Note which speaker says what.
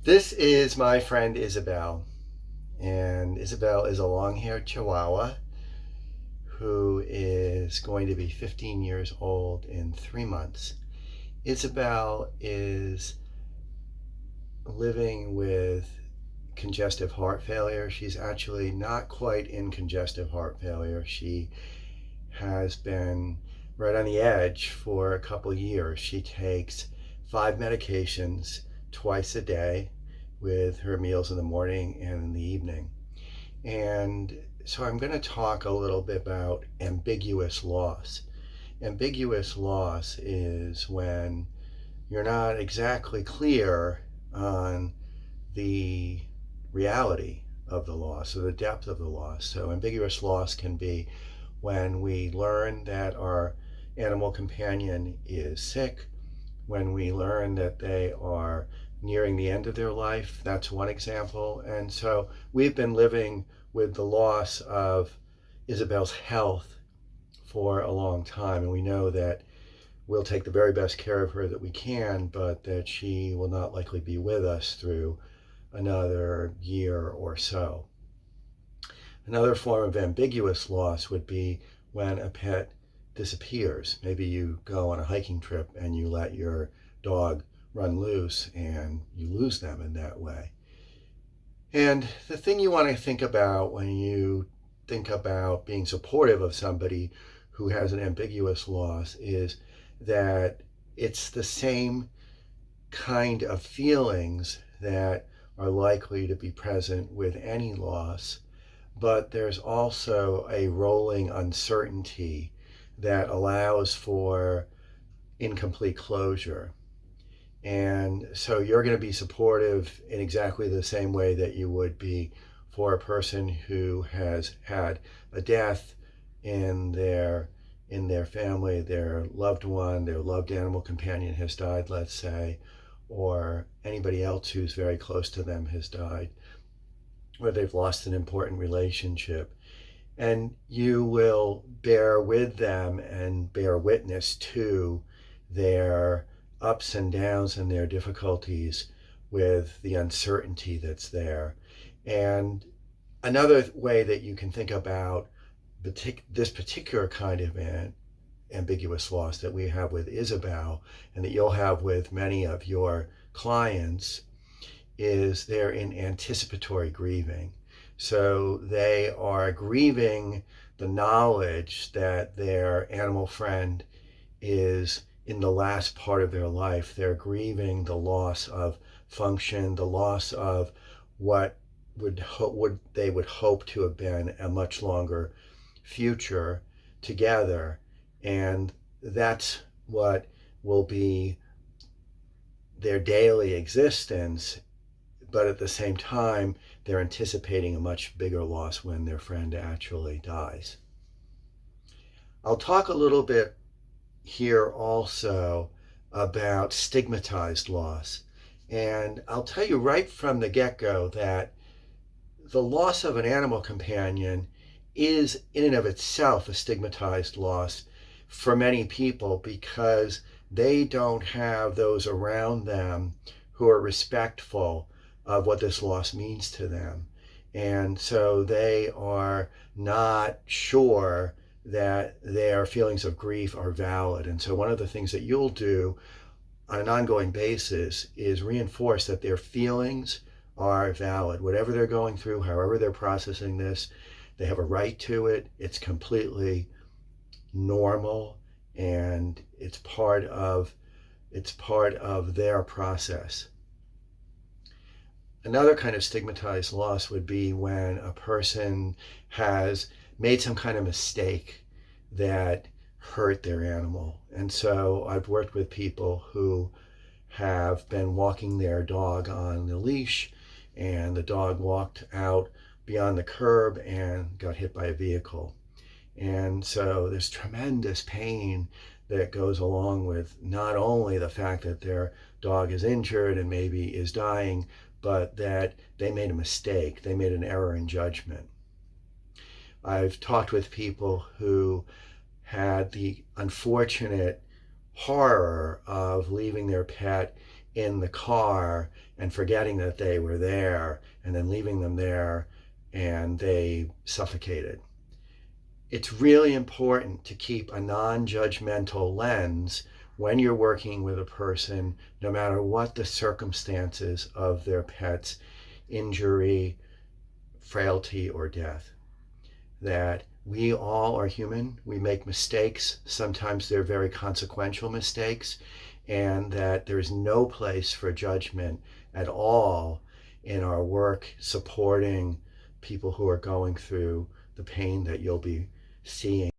Speaker 1: This is my friend Isabel, and Isabel is a long-haired Chihuahua who is going to be 15 years old in 3 months. Isabel is living with congestive heart failure. She's actually not quite in congestive heart failure. She has been right on the edge for a couple years. She takes 5 medications twice a day with her meals in the morning and in the evening. And so I'm going to talk a little bit about ambiguous loss. Ambiguous loss is when you're not exactly clear on the reality of the loss or the depth of the loss. So ambiguous loss can be when we learn that our animal companion is sick, when we learn that they are nearing the end of their life. That's one example. And so we've been living with the loss of Isabel's health for a long time, and we know that we'll take the very best care of her that we can, but that she will not likely be with us through another year or so. Another form of ambiguous loss would be when a pet disappears. Maybe you go on a hiking trip and you let your dog run loose and you lose them in that way. And the thing you want to think about when you think about being supportive of somebody who has an ambiguous loss is that it's the same kind of feelings that are likely to be present with any loss, but there's also a rolling uncertainty that allows for incomplete closure. And so you're going to be supportive in exactly the same way that you would be for a person who has had a death in their family, their loved one, their loved animal companion has died, let's say, or anybody else who's very close to them has died, or they've lost an important relationship. And you will bear with them and bear witness to their ups and downs and their difficulties with the uncertainty that's there. And another way that you can think about this particular kind of ambiguous loss that we have with Isabel and that you'll have with many of your clients is they're in anticipatory grieving. So they are grieving the knowledge that their animal friend is in the last part of their life. They're grieving the loss of function, the loss of what they would hope to have been a much longer future together. And that's what will be their daily existence, but at the same time, they're anticipating a much bigger loss when their friend actually dies. I'll talk a little bit here also about stigmatized loss. And I'll tell you right from the get-go that the loss of an animal companion is in and of itself a stigmatized loss for many people because they don't have those around them who are respectful of what this loss means to them. And so they are not sure that their feelings of grief are valid. And so one of the things that you'll do on an ongoing basis is reinforce that their feelings are valid. Whatever they're going through, however they're processing this, they have a right to it. It's completely normal, and it's part of their process. Another kind of stigmatized loss would be when a person has made some kind of mistake that hurt their animal. And so I've worked with people who have been walking their dog on the leash, and the dog walked out beyond the curb and got hit by a vehicle. And so there's tremendous pain that goes along with not only the fact that their dog is injured and maybe is dying, but that they made a mistake. They made an error in judgment. I've talked with people who had the unfortunate horror of leaving their pet in the car and forgetting that they were there and then leaving them there and they suffocated. It's really important to keep a non-judgmental lens when you're working with a person, no matter what the circumstances of their pet's injury, frailty, or death. That we all are human. We make mistakes. Sometimes they're very consequential mistakes, and that there's no place for judgment at all in our work supporting people who are going through the pain that you'll be seeing.